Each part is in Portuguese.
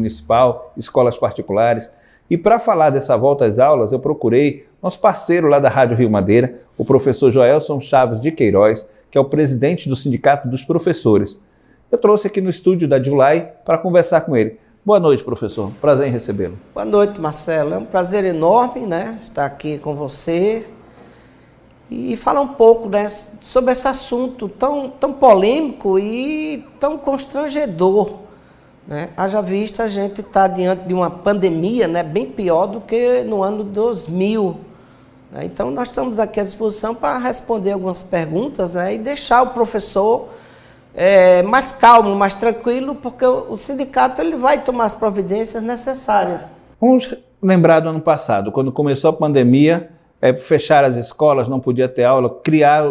municipal, escolas particulares. E para falar dessa volta às aulas, eu procurei nosso parceiro lá da Rádio Rio Madeira, o professor Joelson Chaves de Queiroz, que é o presidente do Sindicato dos Professores. Eu trouxe aqui no estúdio da Julai para conversar com ele. Boa noite, professor. Prazer em recebê-lo. Boa noite, Marcelo. É um prazer enorme, né, estar aqui com você e falar um pouco, né, sobre esse assunto tão polêmico e tão constrangedor, né? Haja vista, a gente está diante de uma pandemia, né, bem pior do que no ano 2000. Né? Então, nós estamos aqui à disposição para responder algumas perguntas, né, e deixar o professor mais calmo, mais tranquilo, porque o sindicato ele vai tomar as providências necessárias. Vamos lembrar do ano passado, quando começou a pandemia, fecharam as escolas, não podia ter aula,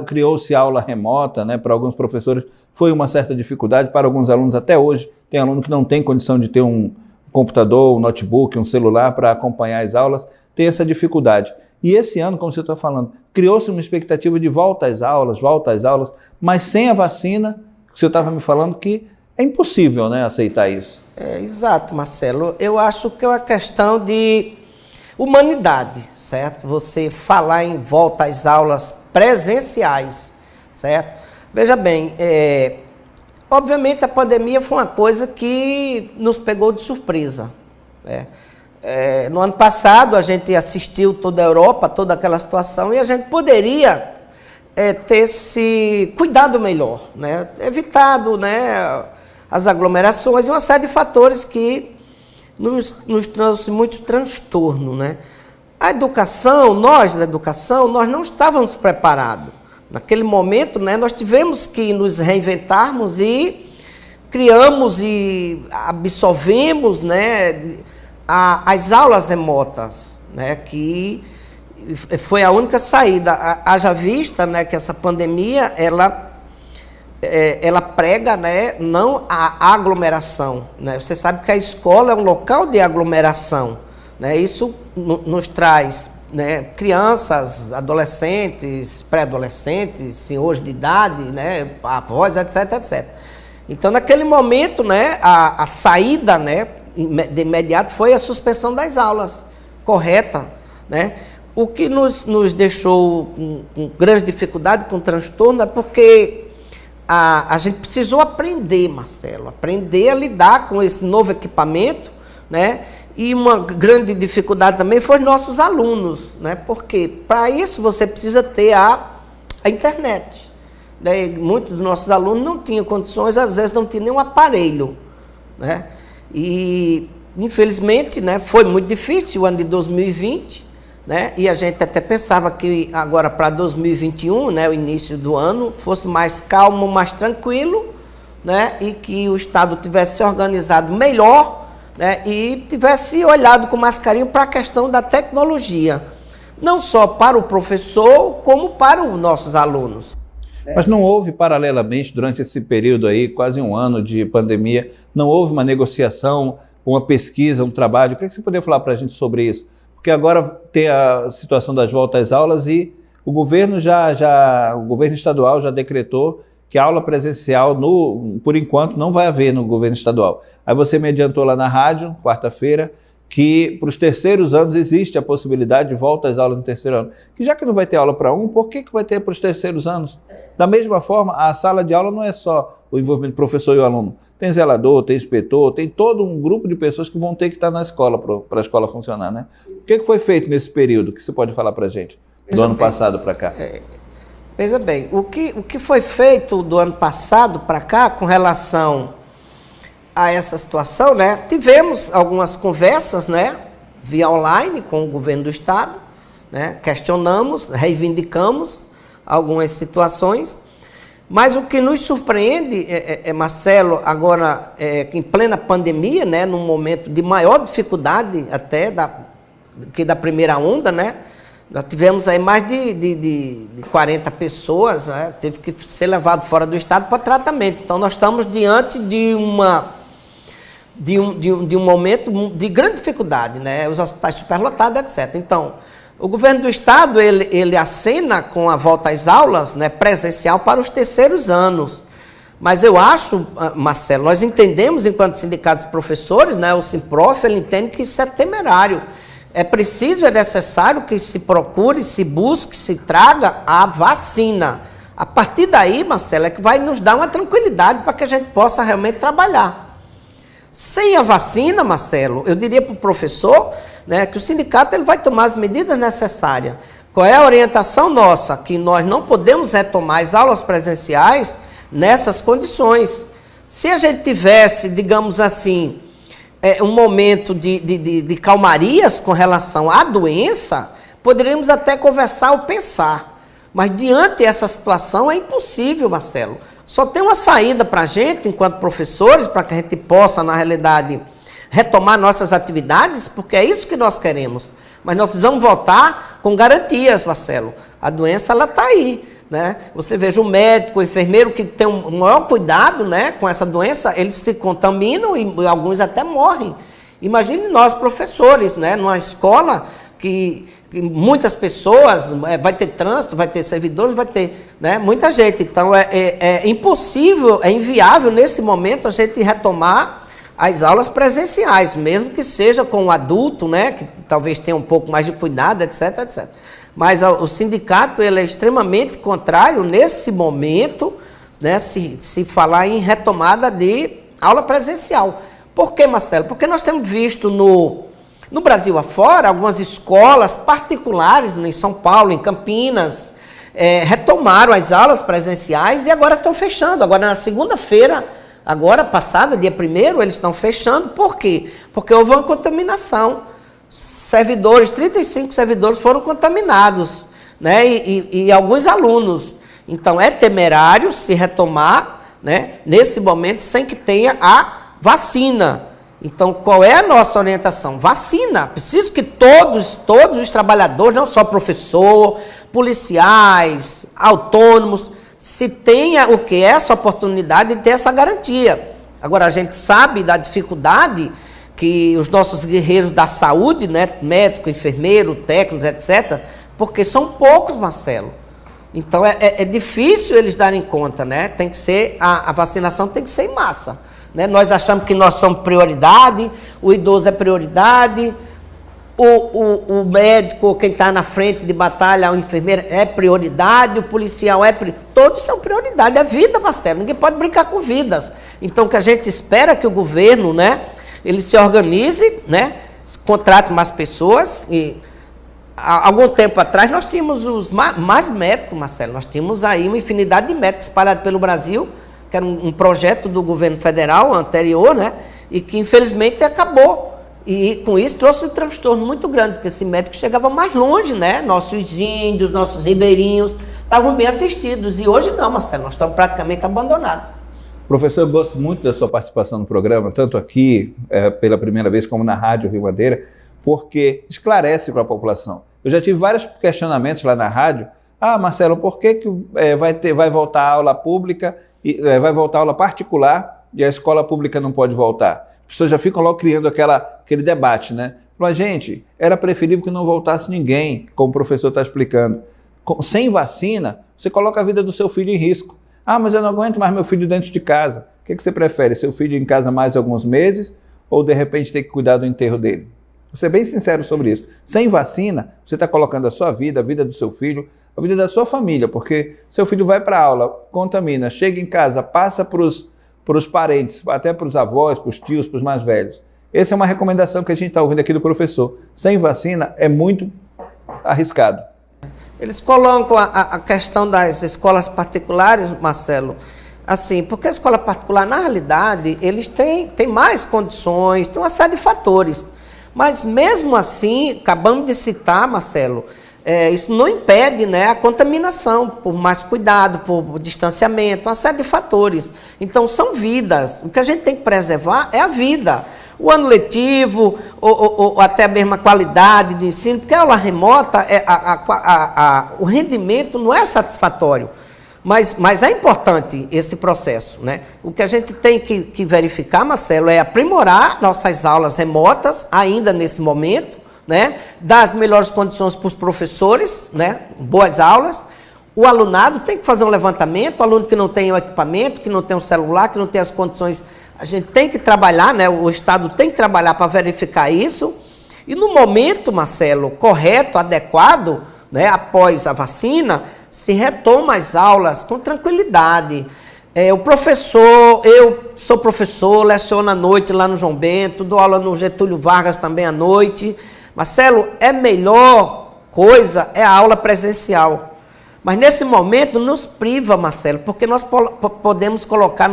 criou-se aula remota, né, para alguns professores foi uma certa dificuldade, para alguns alunos até hoje, tem aluno que não tem condição de ter um computador, um notebook, um celular para acompanhar as aulas, tem essa dificuldade. E esse ano, como você está falando, criou-se uma expectativa de volta às aulas, mas sem a vacina. O senhor estava me falando que é impossível, né, aceitar isso. Exato, Marcelo. Eu acho que é uma questão de humanidade, certo? Você falar em volta às aulas presenciais, certo? Veja bem, obviamente a pandemia foi uma coisa que nos pegou de surpresa, né? No ano passado a gente assistiu toda a Europa, toda aquela situação, e a gente poderia ter se cuidado melhor, né? Evitado, né, as aglomerações e uma série de fatores que nos trouxe muito transtorno, né? A educação, nós da educação, nós não estávamos preparados. Naquele momento, né, nós tivemos que nos reinventarmos e criamos e absorvemos, né, as aulas remotas, né, que foi a única saída. Haja vista, né, que essa pandemia, ela prega, né, não a aglomeração, né? Você sabe que a escola é um local de aglomeração, né? Isso nos traz, né, crianças, adolescentes, pré-adolescentes, senhores de idade, né, avós, etc, etc. Então, naquele momento, né, a saída, né, de imediato foi a suspensão das aulas, correta, né? O que nos deixou com grande dificuldade, com transtorno, é porque a gente precisou aprender, Marcelo, aprender a lidar com esse novo equipamento, né? E uma grande dificuldade também foi os nossos alunos, né? Porque para isso você precisa ter a internet, né? Muitos dos nossos alunos não tinham condições, às vezes não tinham nenhum aparelho, né? E infelizmente, né, foi muito difícil o ano de 2020, né? E a gente até pensava que agora para 2021, né, o início do ano, fosse mais calmo, mais tranquilo, né? E que o Estado tivesse se organizado melhor, né, e tivesse olhado com mais carinho para a questão da tecnologia, não só para o professor, como para os nossos alunos. Mas não houve, paralelamente, durante esse período aí, quase um ano de pandemia, não houve uma negociação, uma pesquisa, um trabalho? O que você poderia falar para a gente sobre isso? Porque agora tem a situação das voltas às aulas e o governo o governo estadual já decretou que a aula presencial, por enquanto, não vai haver no governo estadual. Aí você me adiantou lá na rádio, quarta-feira, que para os terceiros anos existe a possibilidade de volta às aulas no terceiro ano. Que já que não vai ter aula para por que vai ter para os terceiros anos? Da mesma forma, a sala de aula não é só o envolvimento do professor e o aluno. Tem zelador, tem inspetor, tem todo um grupo de pessoas que vão ter que estar na escola para a escola funcionar, né? O que foi feito nesse período que você pode falar para a gente, do ano passado para cá? Veja bem, o que foi feito do ano passado para cá com relação a essa situação, né? Tivemos algumas conversas, né, via online com o governo do estado, né? Questionamos, reivindicamos algumas situações, mas o que nos surpreende, Marcelo, agora em plena pandemia, né, num momento de maior dificuldade até que da primeira onda, né? Nós tivemos aí mais de 40 pessoas, né, teve que ser levado fora do estado para tratamento. Então nós estamos diante de um momento de grande dificuldade, né? Os hospitais superlotados, etc. Então, o governo do estado, ele acena com a volta às aulas, né, presencial para os terceiros anos. Mas eu acho, Marcelo, nós entendemos enquanto sindicatos de professores, né, o Simprof, ele entende que isso é temerário. É preciso, é necessário que se procure, se busque, se traga a vacina. A partir daí, Marcelo, é que vai nos dar uma tranquilidade para que a gente possa realmente trabalhar. Sem a vacina, Marcelo, eu diria para o professor, né, que o sindicato ele vai tomar as medidas necessárias. Qual é a orientação nossa? Que nós não podemos retomar as aulas presenciais nessas condições. Se a gente tivesse, digamos assim, um momento de calmarias com relação à doença, poderíamos até conversar ou pensar. Mas diante dessa situação é impossível, Marcelo. Só tem uma saída para a gente, enquanto professores, para que a gente possa, na realidade, retomar nossas atividades, porque é isso que nós queremos. Mas nós precisamos voltar com garantias, Marcelo. A doença, ela está aí, né? Você veja o médico, o enfermeiro que tem um maior cuidado, né, com essa doença, eles se contaminam e alguns até morrem. Imagine nós, professores, né, numa escola que muitas pessoas, vai ter trânsito, vai ter servidores, vai ter, né, muita gente. Então, é impossível, é inviável nesse momento a gente retomar as aulas presenciais, mesmo que seja com o adulto, né, que talvez tenha um pouco mais de cuidado, etc, etc. Mas o sindicato ele é extremamente contrário nesse momento, né, se falar em retomada de aula presencial. Por quê, Marcelo? Porque nós temos visto no Brasil afora algumas escolas particulares, em São Paulo, em Campinas, retomaram as aulas presenciais e agora estão fechando. Agora na segunda-feira, agora passada, dia 1º, eles estão fechando. Por quê? Porque houve uma contaminação. 35 servidores foram contaminados, né? E alguns alunos. Então, é temerário se retomar, né, nesse momento sem que tenha a vacina. Então, qual é a nossa orientação? Vacina. Preciso que todos os trabalhadores, não só professor, policiais, autônomos, se tenha o que? Essa oportunidade de ter essa garantia. Agora, a gente sabe da dificuldade que os nossos guerreiros da saúde, né, médico, enfermeiro, técnicos, etc., porque são poucos, Marcelo. Então, é difícil eles darem conta, né? Tem que ser, a vacinação tem que ser em massa, né? Nós achamos que nós somos prioridade, o idoso é prioridade, o médico, quem está na frente de batalha, o enfermeiro é prioridade, o policial é prioridade. Todos são prioridade, é vida, Marcelo. Ninguém pode brincar com vidas. Então, o que a gente espera é que o governo, né, ele se organize, né, contrate mais pessoas. E há algum tempo atrás nós tínhamos mais médicos, Marcelo. Nós tínhamos aí uma infinidade de médicos espalhados pelo Brasil, que era um projeto do governo federal anterior, né, e que infelizmente acabou. E com isso trouxe um transtorno muito grande, porque esse médico chegava mais longe, né? Nossos índios, nossos ribeirinhos estavam bem assistidos. E hoje não, Marcelo, nós estamos praticamente abandonados. Professor, eu gosto muito da sua participação no programa, tanto aqui pela primeira vez como na Rádio Rio Madeira, porque esclarece para a população. Eu já tive vários questionamentos lá na rádio. Ah, Marcelo, por que vai voltar a aula pública, vai voltar a aula particular e a escola pública não pode voltar? As pessoas já ficam logo criando aquele debate, né? Mas, gente, era preferível que não voltasse ninguém, como o professor está explicando. Sem vacina, você coloca a vida do seu filho em risco. Ah, mas eu não aguento mais meu filho dentro de casa. O que você prefere? Seu filho em casa mais alguns meses ou, de repente, ter que cuidar do enterro dele? Vou ser bem sincero sobre isso. Sem vacina, você está colocando a sua vida, a vida do seu filho, a vida da sua família, porque seu filho vai para a aula, contamina, chega em casa, passa para os parentes, até para os avós, para os tios, para os mais velhos. Essa é uma recomendação que a gente está ouvindo aqui do professor. Sem vacina é muito arriscado. Eles colocam a questão das escolas particulares, Marcelo, assim, porque a escola particular, na realidade, eles têm mais condições, tem uma série de fatores. Mas mesmo assim, acabamos de citar, Marcelo, isso não impede, né, a contaminação, por mais cuidado, por distanciamento, uma série de fatores. Então, são vidas. O que a gente tem que preservar é a vida. O ano letivo, ou até a mesma qualidade de ensino, porque a aula remota, o rendimento não é satisfatório. Mas é importante esse processo, né? O que a gente tem que verificar, Marcelo, é aprimorar nossas aulas remotas, ainda nesse momento, né? Dar as melhores condições para os professores, né? Boas aulas. O alunado tem que fazer um levantamento, o aluno que não tem o equipamento, que não tem o celular, que não tem as condições, a gente tem que trabalhar, né? O Estado tem que trabalhar para verificar isso. E no momento, Marcelo, correto, adequado, né, após a vacina, se retoma as aulas com tranquilidade. O professor, eu sou professor, leciono à noite lá no João Bento, dou aula no Getúlio Vargas também à noite. Marcelo, a melhor coisa é a aula presencial. Mas nesse momento nos priva, Marcelo, porque nós podemos colocar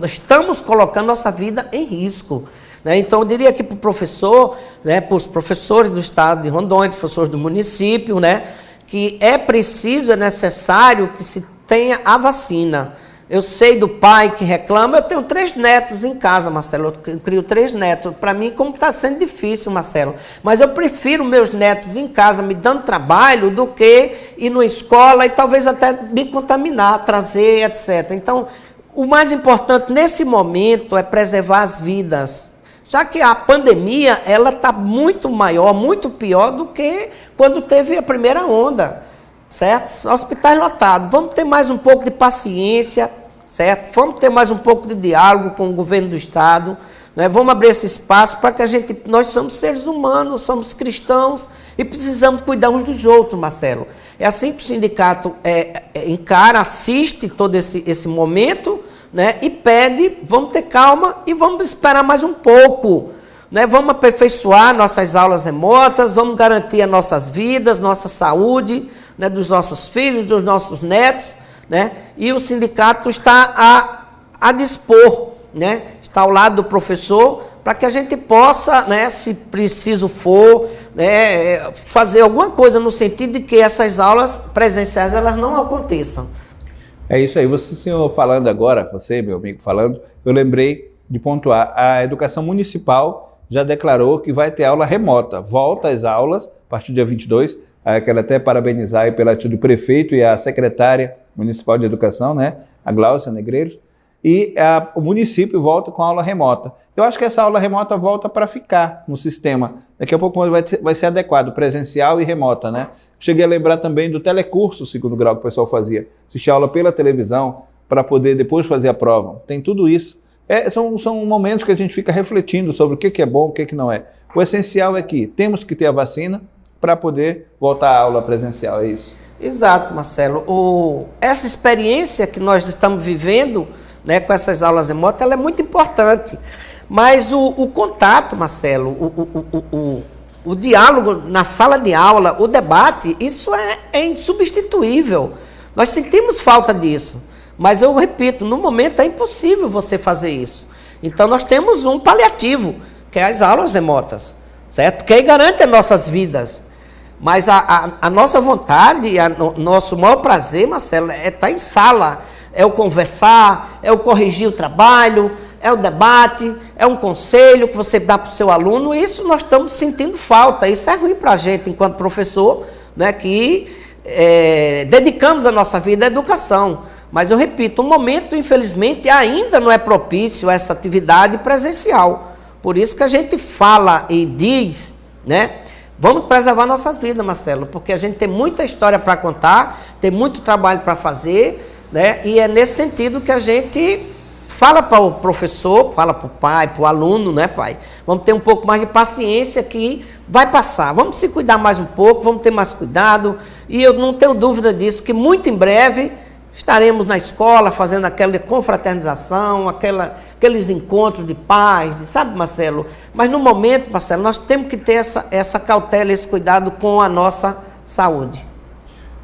estamos colocando nossa vida em risco. Né? Então eu diria que para o professor, né, para os professores do estado de Rondônia, professores do município, né, que é preciso, é necessário que se tenha a vacina. Eu sei do pai que reclama, eu tenho 3 netos em casa, Marcelo, eu crio 3 netos. Para mim, como está sendo difícil, Marcelo. Mas eu prefiro meus netos em casa me dando trabalho do que ir na escola e talvez até me contaminar, trazer, etc. Então, o mais importante nesse momento é preservar as vidas. Já que a pandemia, ela está muito maior, muito pior do que quando teve a primeira onda, certo? Hospitais lotados. Vamos ter mais um pouco de paciência, certo? Vamos ter mais um pouco de diálogo com o governo do estado, né? Vamos abrir esse espaço para que nós somos seres humanos, somos cristãos e precisamos cuidar uns dos outros, Marcelo. É assim que o sindicato encara, assiste todo esse momento, né? E pede, vamos ter calma e vamos esperar mais um pouco, né? Vamos aperfeiçoar nossas aulas remotas, vamos garantir as nossas vidas, nossa saúde, né? Dos nossos filhos, dos nossos netos, né? E o sindicato está a dispor, né? Está ao lado do professor para que a gente possa, né, se preciso for, né, fazer alguma coisa no sentido de que essas aulas presenciais elas não aconteçam. É isso aí. Você, senhor, falando agora, você, meu amigo, falando, eu lembrei de pontuar. A educação municipal já declarou que vai ter aula remota. Volta às aulas a partir do dia 22. Quero até parabenizar aí pela atitude do prefeito e a secretária municipal de educação, né, a Gláucia Negreiros. E o município volta com aula remota. Eu acho que essa aula remota volta para ficar no sistema. Daqui a pouco vai ser adequado, presencial e remota, né? Cheguei a lembrar também do telecurso, segundo grau, que o pessoal fazia. Assistir aula pela televisão para poder depois fazer a prova. Tem tudo isso. São momentos que a gente fica refletindo sobre o que é bom, o que não é. O essencial é que temos que ter a vacina para poder voltar à aula presencial, é isso? Exato, Marcelo. Essa experiência que nós estamos vivendo, né, com essas aulas remotas, ela é muito importante. Mas o contato, Marcelo, o diálogo na sala de aula, o debate, isso é insubstituível. Nós sentimos falta disso. Mas eu repito, no momento é impossível você fazer isso. Então nós temos um paliativo, que é as aulas remotas, certo? Que aí garante as nossas vidas. Mas a nossa vontade, o nosso maior prazer, Marcelo, é estar em sala, é o conversar, é o corrigir o trabalho, é o debate, é um conselho que você dá para o seu aluno. Isso nós estamos sentindo falta. Isso é ruim para a gente, enquanto professor, né, que dedicamos a nossa vida à educação. Mas eu repito, o momento, infelizmente, ainda não é propício a essa atividade presencial. Por isso que a gente fala e diz, né? Vamos preservar nossas vidas, Marcelo, porque a gente tem muita história para contar, tem muito trabalho para fazer, né? E é nesse sentido que a gente fala para o professor, fala para o pai, para o aluno, né, pai? Vamos ter um pouco mais de paciência que vai passar. Vamos se cuidar mais um pouco, vamos ter mais cuidado. E eu não tenho dúvida disso, que muito em breve estaremos na escola fazendo aquela confraternização, aqueles encontros de paz, sabe, Marcelo? Mas no momento, Marcelo, nós temos que ter essa cautela, esse cuidado com a nossa saúde.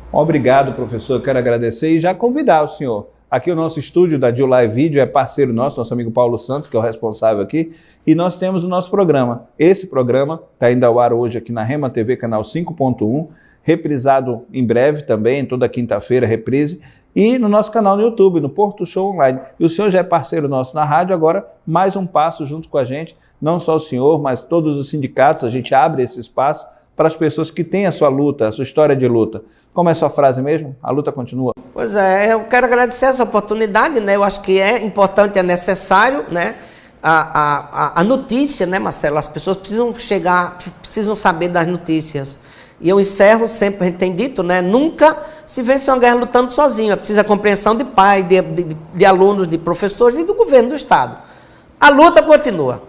Obrigado, professor. Eu quero agradecer e já convidar o senhor. Aqui o nosso estúdio da Live Vídeo é parceiro nosso amigo Paulo Santos, que é o responsável aqui, e nós temos o nosso programa. Esse programa está indo ao ar hoje aqui na Rema TV, canal 5.1, reprisado em breve também, toda quinta-feira, reprise, e no nosso canal no YouTube, no Porto Show Online. E o senhor já é parceiro nosso na rádio, agora mais um passo junto com a gente, não só o senhor, mas todos os sindicatos, a gente abre esse espaço para as pessoas que têm a sua luta, a sua história de luta. Como é a sua frase mesmo? A luta continua. Pois é, eu quero agradecer essa oportunidade, né? Eu acho que é importante, é necessário, né? A notícia, né, Marcelo? As pessoas precisam saber das notícias. E eu encerro sempre, a gente tem dito, né? Nunca se vence uma guerra lutando sozinho. É preciso a compreensão de pai, de alunos, de professores e do governo do Estado. A luta continua.